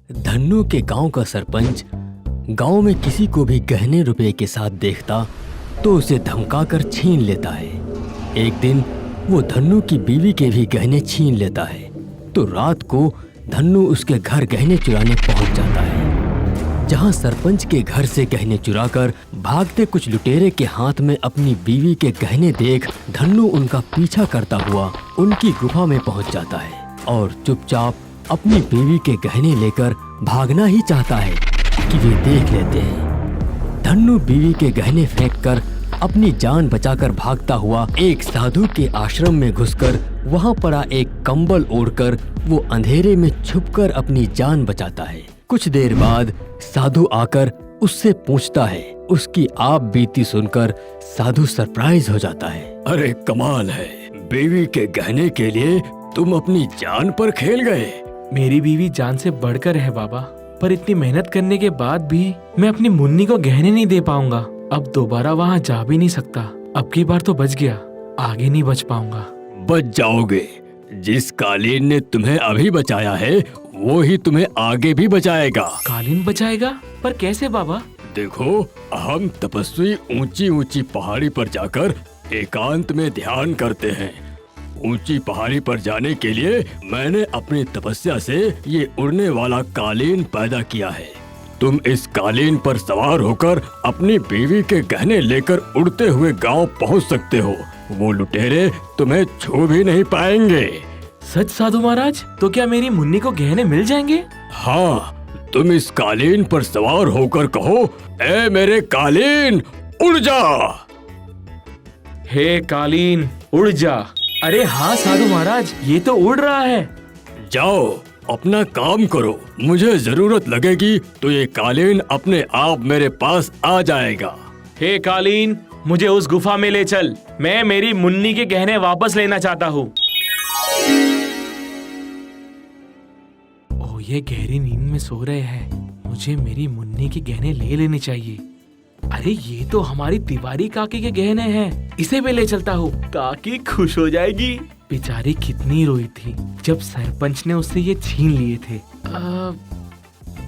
धन्नू के गांव का सरपंच गांव में किसी को भी गहने रुपए के साथ देखता तो उसे धमकाकर छीन लेता है। एक दिन वो धन्नू की बीवी के भी गहने छीन लेता है। तो रात को धन्नू उसके घर गहने चुराने पहुंच जाता है। जहां सरपंच के घर से गहने चुराकर भागते कुछ लुटेरे के हाथ में अपनी बीवी के गहने देख धन्नू उनका पीछा करता हुआ उनकी गुफा में पहुंच जाता है और चुपचाप अपनी बीवी के गहने लेकर भागना ही चाहता है कि वे देख लेते हैं। धन्नू बीवी के गहने फेंककर अपनी जान बचाकर भागता हुआ एक साधु के आश्रम में घुसकर वहां पड़ा एक कंबल ओढ़कर वो अंधेरे में छुपकर अपनी जान बचाता है। कुछ देर बाद साधु आकर उससे पूछता है। उसकी आप बीती सुनकर साधु सरप्राइज हो जाता है। अरे कमाल है, बीवी के गहने के लिए तुम अपनी जान पर खेल गए। मेरी बीवी जान से बढ़कर है बाबा, पर इतनी मेहनत करने के बाद भी मैं अपनी मुन्नी को गहने नहीं दे पाऊंगा। अब दोबारा वहाँ जा भी नहीं सकता। अब की बार तो बच गया, आगे नहीं बच पाऊंगा। बच जाओगे। जिस कालीन ने तुम्हें अभी बचाया है वो ही तुम्हें आगे भी बचाएगा। कालीन बचाएगा? पर कैसे बाबा? देखो, हम तपस्वी ऊंची ऊंची पहाड़ी पर जाकर एकांत में ध्यान करते हैं। ऊंची पहाड़ी पर जाने के लिए मैंने अपनी तपस्या से ये उड़ने वाला कालीन पैदा किया है। तुम इस कालीन पर सवार होकर अपनी बीवी के गहने लेकर उड़ते हुए गांव पहुंच सकते हो। वो लुटेरे तुम्हें छू भी नहीं पाएंगे। सच साधु महाराज? तो क्या मेरी मुन्नी को गहने मिल जाएंगे? हाँ, तुम इस कालीन पर सवार होकर कहो, ए मेरे कालीन उड़ जा। हे कालीन उड़ जा। अरे हाँ साधु महाराज, ये तो उड़ रहा है। जाओ अपना काम करो, मुझे जरूरत लगेगी तो ये कालीन अपने आप मेरे पास आ जाएगा। हे कालीन, मुझे उस गुफा में ले चल। मैं मेरी मुन्नी के गहने वापस लेना चाहता हूँ। ओह, ये गहरी नींद में सो रहे हैं। मुझे मेरी मुन्नी के गहने ले लेने चाहिए। अरे ये तो हमारी तिवारी काकी के गहने हैं, इसे भी ले चलता हूँ। काकी खुश हो जाएगी। बेचारी कितनी रोई थी जब सरपंच ने उससे ये छीन लिए थे।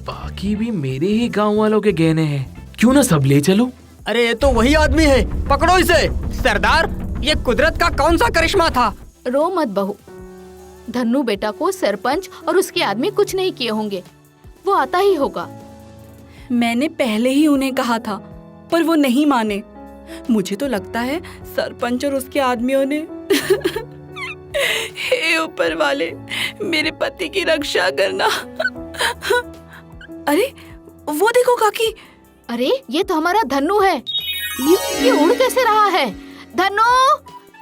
बाकी भी मेरे ही गांव वालों के गहने हैं, क्यों ना सब ले चलूं? अरे ये तो वही आदमी है, पकड़ो इसे। सरदार, ये कुदरत का कौन सा करिश्मा था? रो मत बहू, धन्नू बेटा को सरपंच और उसके आदमी कुछ नहीं किए होंगे। वो आता ही होगा। मैंने पहले ही उन्हें कहा था पर वो नहीं माने। मुझे तो लगता है सरपंच और उसके आदमियों ने हे ऊपर वाले, मेरे पति की रक्षा करना। अरे वो देखो काकी। अरे ये तो हमारा धन्नू है। ये उड़ कैसे रहा है? धन्नू!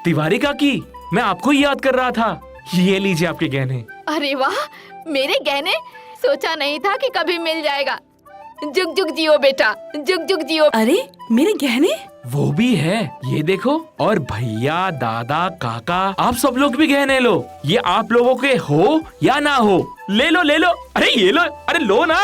तिवारी काकी, मैं आपको ही याद कर रहा था। ये लीजिए आपके गहने। अरे वाह, मेरे गहने! सोचा नहीं था कि कभी मिल जाएगा। जुग जुग जियो बेटा, जुग जुग जियो। अरे मेरे गहने? वो भी है, ये देखो। और भैया, दादा, काका, आप सब लोग भी गहने लो। ये आप लोगों के हो या ना हो, ले लो ले लो। अरे ये लो, अरे लो ना।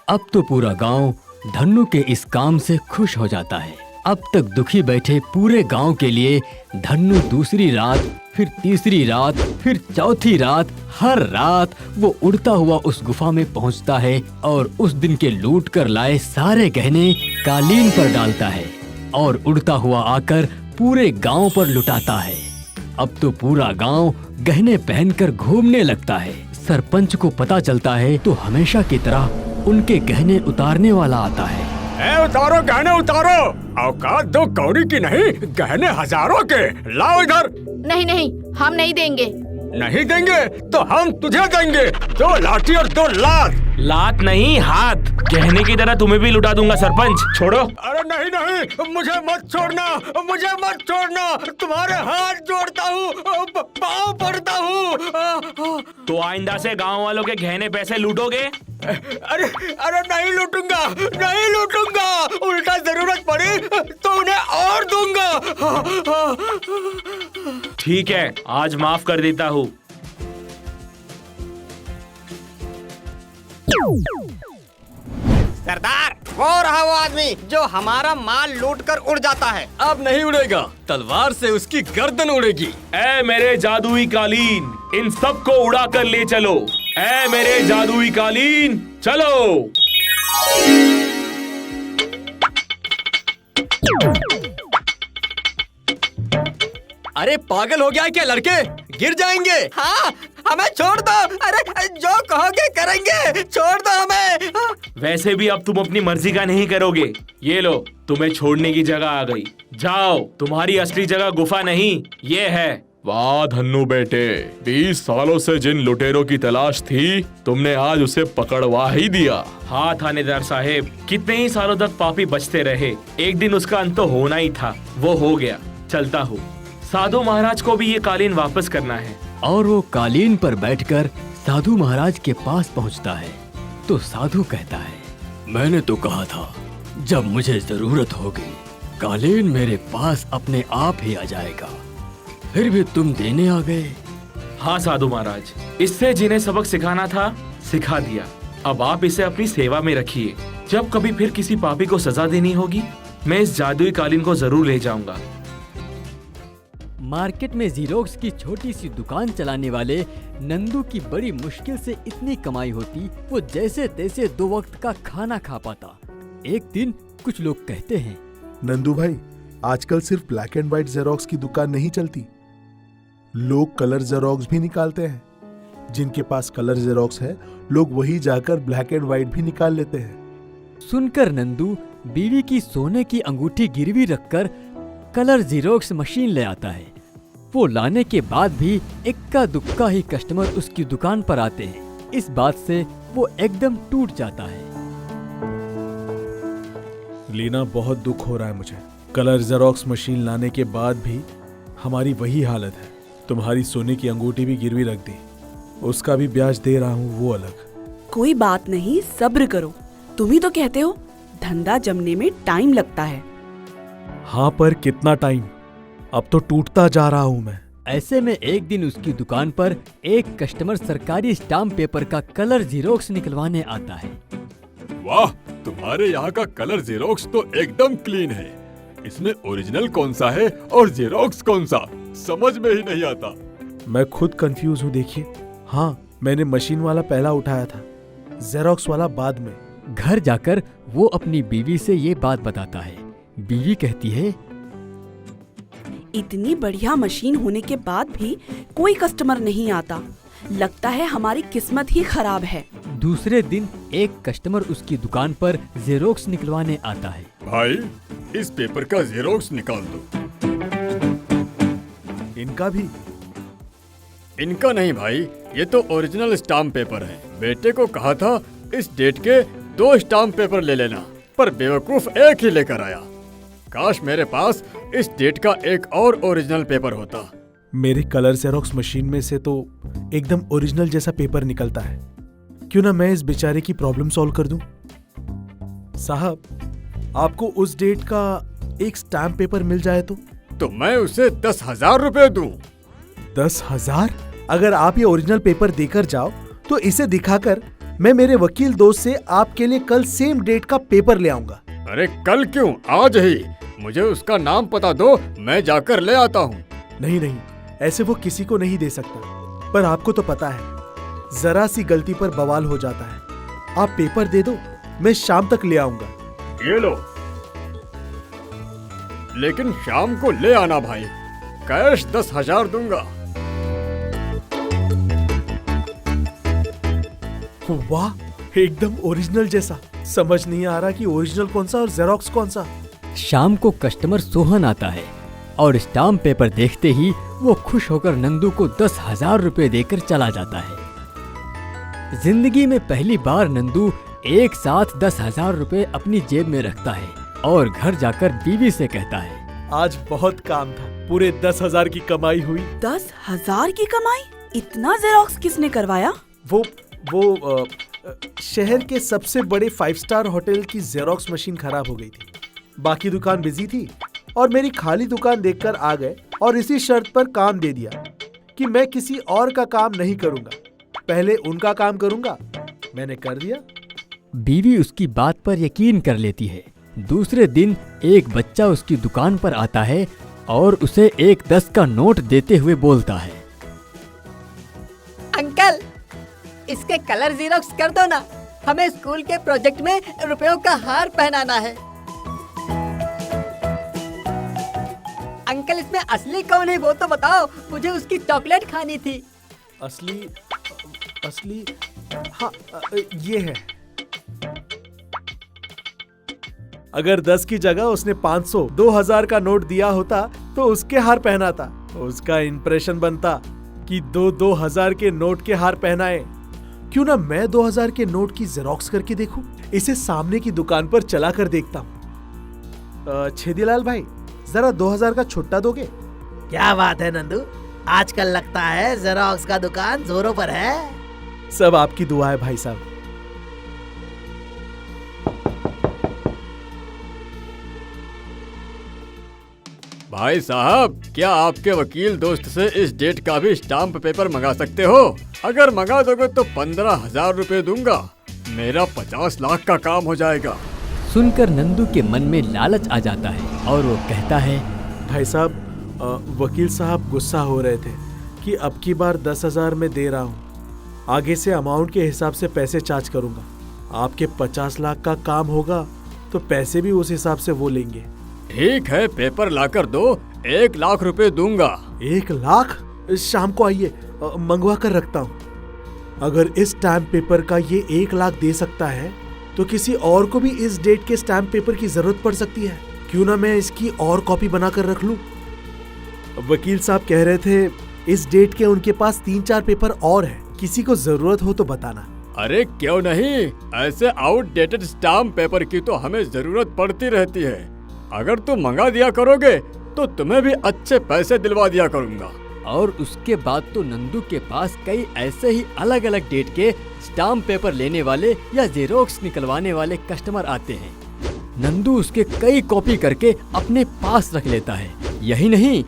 अब तो पूरा गांव धन्नू के इस काम से खुश हो जाता है। अब तक दुखी बैठे पूरे गांव के लिए धन्नू दूसरी रात, फिर तीसरी रात, फिर चौथी रात, हर रात वो उड़ता हुआ उस गुफा में पहुंचता है और उस दिन के लूट कर लाए सारे गहने कालीन पर डालता है और उड़ता हुआ आकर पूरे गांव पर लुटाता है। अब तो पूरा गांव गहने पहनकर घूमने लगता है। सरपंच को पता चलता है तो हमेशा की तरह उनके गहने उतारने वाला आता है। उतारो गहने उतारो, औकात दो कौड़ी की नहीं, गहने हजारों के, लाओ इधर। नहीं नहीं, हम नहीं देंगे। नहीं देंगे तो हम तुझे देंगे। 2 लाठी और 2 लात। लात नहीं, हाथ। गहने की तरह तुम्हें भी लुटा दूंगा सरपंच, छोड़ो। अरे नहीं नहीं, मुझे मत छोड़ना, मुझे मत छोड़ना। तुम्हारे हाथ जोड़ता हूँ, पाँव पड़ता हूँ। तो आइंदा से गांव वालों के गहने पैसे लूटोगे? अरे अरे नहीं लूटूंगा, नहीं लूटूंगा। उल्टा जरूरत पड़ी तो उन्हें और दूंगा। ठीक है, आज माफ कर देता हूँ। सरदार, वो रहा वो आदमी जो हमारा माल लूट कर उड़ जाता है। अब नहीं उड़ेगा, तलवार से उसकी गर्दन उड़ेगी। ए मेरे जादुई कालीन, इन सब को उड़ा कर ले चलो। ऐ मेरे जादुई कालीन, चलो। अरे पागल हो गया है क्या लड़के? गिर जाएंगे। हाँ, हमें छोड़ दो। अरे जो कहोगे करेंगे, छोड़ दो हमें। हाँ। वैसे भी अब तुम अपनी मर्जी का नहीं करोगे। ये लो, तुम्हें छोड़ने की जगह आ गई। जाओ, तुम्हारी असली जगह गुफा नहीं, ये है। वाह धन्नू बेटे, 20 सालों से जिन लुटेरों की तलाश थी, तुमने आज उसे पकड़वा ही दिया। हाँ थानेदार साहेब, कितने ही सालों तक पापी बचते रहे, एक दिन उसका अंत तो होना ही था। वो हो गया, चलता हूँ। साधु महाराज को भी ये कालीन वापस करना है। और वो कालीन पर बैठकर साधु महाराज के पास पहुंचता है तो साधु कहता है, मैंने तो कहा था जब मुझे जरूरत होगी कालीन मेरे पास अपने आप ही आ जाएगा, फिर भी तुम देने आ गए। हाँ साधु महाराज, इससे जिन्हें सबक सिखाना था सिखा दिया। अब आप इसे अपनी सेवा में रखिए। जब कभी फिर किसी पापी को सजा देनी होगी, मैं इस जादुई कालीन को जरूर ले जाऊंगा। मार्केट में जीरोक्स की छोटी सी दुकान चलाने वाले नंदू की बड़ी मुश्किल से इतनी कमाई होती, वो जैसे तैसे 2 वक्त का खाना खा पाता। एक दिन कुछ लोग कहते हैं, नंदू भाई, आजकल सिर्फ ब्लैक एंड व्हाइट जेरोक्स की दुकान नहीं चलती, लोग कलर जेरोक्स भी निकालते हैं। जिनके पास कलर जेरोक्स है, लोग वही जाकर ब्लैक एंड व्हाइट भी निकाल लेते हैं। सुनकर नंदू बीवी की सोने की अंगूठी गिरवी रखकर कलर जीरोक्स मशीन ले आता है। वो लाने के बाद भी इक्का दुक्का ही कस्टमर उसकी दुकान पर आते हैं। इस बात से वो एकदम टूट जाता है। लीना, बहुत दुख हो रहा है मुझे। कलर जेरोक्स मशीन लाने के बाद भी हमारी वही हालत है। तुम्हारी सोने की अंगूठी भी गिरवी रख दी, उसका भी ब्याज दे रहा हूँ, वो अलग। कोई बात नहीं, सब्र करो। तुम ही तो कहते हो धंधा जमने में टाइम लगता है। हाँ, पर कितना टाइम? अब तो टूटता जा रहा हूँ मैं। ऐसे में एक दिन उसकी दुकान पर एक कस्टमर सरकारी स्टाम्प पेपर का कलर जीरोक्स निकलवाने आता है। वाह, तुम्हारे यहाँ का कलर जेरोक्स तो एकदम क्लीन है। इसमें ओरिजिनल कौन सा है और जेरोक्स कौन सा, समझ में ही नहीं आता। मैं खुद कंफ्यूज हूँ। देखिए, हाँ, मैंने मशीन वाला पहला उठाया था, जेरोक्स वाला बाद में। घर जाकर वो अपनी बीवी से ये बात बताता है। बीवी कहती है, इतनी बढ़िया मशीन होने के बाद भी कोई कस्टमर नहीं आता। लगता है हमारी किस्मत ही खराब है। दूसरे दिन एक कस्टमर उसकी दुकान पर जेरोक्स निकलवाने आता है। भाई, इस पेपर का जेरोक्स निकाल दो। इनका भी? इनका नहीं भाई, ये तो ओरिजिनल स्टाम्प पेपर है। बेटे को कहा था इस डेट के 2 स्टाम्प पेपर ले लेना, पर बेवकूफ एक ही लेकर आया। काश मेरे पास इस डेट का एक और ओरिजिनल पेपर होता। मेरे कलर जेरोक्स मशीन में से तो एकदम ओरिजिनल जैसा पेपर निकलता है। क्यों ना मैं इस बेचारे की प्रॉब्लम सॉल्व कर दूं? साहब, आपको उस डेट का एक स्टैम्प पेपर मिल जाए तो मैं उसे 10,000 रुपए दूं। 10,000? अगर आप ये ओरिजिनल पेपर देकर जाओ तो इसे दिखाकर मैं मेरे वकील दोस्त से आपके लिए कल सेम डेट का पेपर ले आऊंगा। अरे कल क्यों, आज ही। मुझे उसका नाम पता दो, मैं जाकर ले आता हूँ। नहीं नहीं, ऐसे वो किसी को नहीं दे सकता। पर आपको तो पता है, जरा सी गलती पर बवाल हो जाता है। आप पेपर दे दो, मैं शाम तक ले आऊंगा। ये लो, लेकिन शाम को ले आना भाई, कैश 10,000 दूंगा। वाह, एकदम ओरिजिनल जैसा। समझ नहीं आ रहा कि ओरिजिनल कौन सा और जेरोक्स कौन सा। शाम को कस्टमर सोहन आता है और स्टाम्प पेपर देखते ही वो खुश होकर नंदू को 10,000 रुपए देकर चला जाता है। जिंदगी में पहली बार नंदू एक साथ 10,000 रुपए अपनी जेब में रखता है और घर जाकर बीवी से कहता है, आज बहुत काम था, पूरे 10,000 की कमाई हुई। 10,000 की कमाई? इतना जेरोक्स किसने करवाया? वो शहर के सबसे बड़े 5 स्टार होटल की जेरोक्स मशीन खराब हो गई थी। बाकी दुकान बिजी थी और मेरी खाली दुकान देखकर आ गए और इसी शर्त पर काम दे दिया कि मैं किसी और का काम नहीं करूंगा, पहले उनका काम करूंगा। मैंने कर दिया। बीवी उसकी बात पर यकीन कर लेती है। दूसरे दिन एक बच्चा उसकी दुकान पर आता है और उसे एक 10 का नोट देते हुए बोलता है, अंकल, इसके कलर जीरोक्स कर दो ना। हमें स्कूल के प्रोजेक्ट में रुपयों का हार पहनाना है। अंकल, इसमें असली कौन है वो तो बताओ, मुझे उसकी चॉकलेट खानी थी। असली असली हाँ, ये है। अगर 10 की जगह उसने 500, 2000 का नोट दिया होता तो उसके हार पहनाता। उसका इंप्रेशन बनता कि 2000 के नोट के हार पहनाए। क्यों ना मैं 2000 के नोट की जेरोक्स करके देखूं? इसे सामने की दुकान पर चला कर देखता हूँ। छेदीलाल भाई, जरा 2000 का छुट्टा दोगे? क्या बात है नंदू, आजकल लगता है जेरोक्स का दुकान जोरों पर है। सब आपकी दुआ है भाई साहब। भाई साहब, क्या आपके वकील दोस्त से इस डेट का भी स्टाम्प पेपर मंगा सकते हो? अगर मंगा दोगे तो 15,000 रुपए दूंगा। मेरा 50 लाख का काम हो जाएगा। सुनकर नंदू के मन में लालच आ जाता है और वो कहता है, भाई साहब, वकील साहब गुस्सा हो रहे थे कि अब की बार 10,000 में दे रहा हूँ, आगे से अमाउंट के हिसाब से पैसे चार्ज करूंगा। आपके 50 लाख का काम होगा तो पैसे भी उस हिसाब से वो लेंगे। ठीक है, पेपर लाकर दो, 1 लाख रुपए दूंगा। 1 लाख? शाम को आइए, मंगवा कर रखता हूँ। अगर इस स्टैम्प पेपर का ये 1 लाख दे सकता है तो किसी और को भी इस डेट के स्टैम्प पेपर की जरूरत पड़ सकती है। क्यों ना मैं इसकी और कॉपी बना कर रख लूं? वकील साहब कह रहे थे इस डेट के उनके पास 3-4 पेपर और हैं, किसी को जरूरत हो तो बताना। अरे क्यों नहीं, ऐसे आउटडेटेड स्टाम्प पेपर की तो हमें जरूरत पड़ती रहती है। अगर तुम मंगा दिया करोगे तो तुम्हें भी अच्छे पैसे दिलवा दिया करूंगा। और उसके बाद तो नंदू के पास कई ऐसे ही अलग अलग डेट के स्टाम्प पेपर लेने वाले या जेरोक्स निकलवाने वाले कस्टमर आते हैं। नंदू उसके कई कॉपी करके अपने पास रख लेता है। यही नहीं,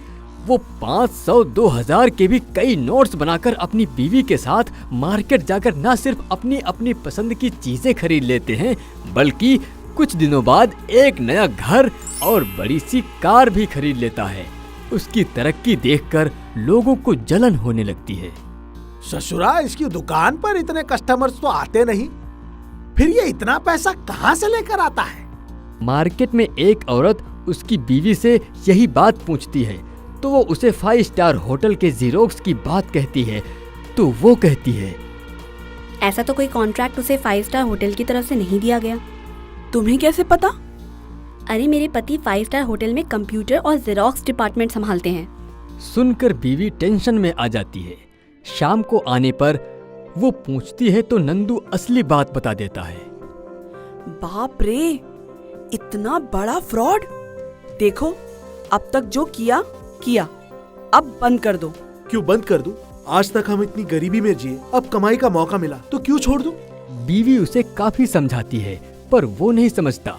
वो 500, 2000 के भी कई नोट्स बनाकर अपनी बीवी के साथ मार्केट जाकर न सिर्फ अपनी अपनी पसंद की चीजें खरीद लेते हैं, बल्कि कुछ दिनों बाद एक नया घर और बड़ी सी कार भी खरीद लेता है। उसकी तरक्की देखकर लोगों को जलन होने लगती है। ससुरा, इसकी दुकान पर इतने कस्टमर्स तो आते नहीं, फिर ये इतना पैसा कहाँ से लेकर आता है? मार्केट में एक औरत उसकी बीवी से यही बात पूछती है तो वो उसे 5 स्टार होटल के जीरोक्स की बात कहती है। तो वो कहती है, ऐसा तो कोई कॉन्ट्रैक्ट उसे 5 स्टार होटल की तरफ से नहीं दिया गया। तुम्हें कैसे पता? अरे मेरे पति 5 स्टार होटल में कंप्यूटर और जेरोक्स डिपार्टमेंट संभालते हैं। सुनकर बीवी टेंशन में आ जाती है। शाम को आने पर वो पूछती है तो नंदू असली बात बता देता है। बाप रे, इतना बड़ा फ्रॉड! देखो, अब तक जो किया, अब बंद कर दो। क्यों बंद कर दूं? आज तक हम इतनी गरीबी में जिए, अब कमाई का मौका मिला तो क्यों छोड़ दूं? बीवी उसे काफी समझाती है पर वो नहीं समझता।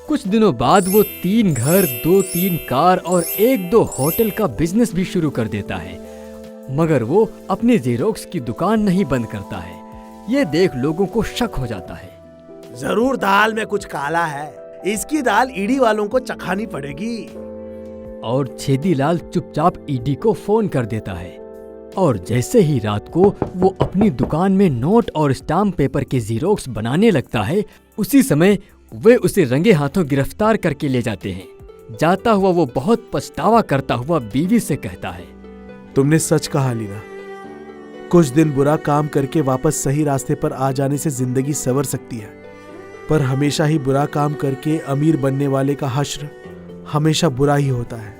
कुछ दिनों बाद वो 3 घर, 2-3 कार और 1-2 होटल का बिजनेस भी शुरू कर देता है। मगर वो अपने जेरोक्स की दुकान नहीं बंद करता है। ये देख लोगों को शक हो जाता है। जरूर दाल में कुछ काला है, इसकी दाल ईडी वालों को चखानी पड़ेगी। और छेदीलाल चुपचाप ईडी को फोन कर देता है। और जैसे ही रात को वो अपनी दुकान में नोट और स्टाम्प पेपर के जीरोक्स बनाने लगता है, उसी समय वे उसे रंगे हाथों गिरफ्तार करके ले जाते हैं। जाता हुआ वो बहुत पछतावा करता हुआ बीवी से कहता है, तुमने सच कहा लीना, कुछ दिन बुरा काम करके वापस सही रास्ते पर आ जाने से जिंदगी संवर सकती है, पर हमेशा ही बुरा काम करके अमीर बनने वाले का हश्र हमेशा बुरा ही होता है।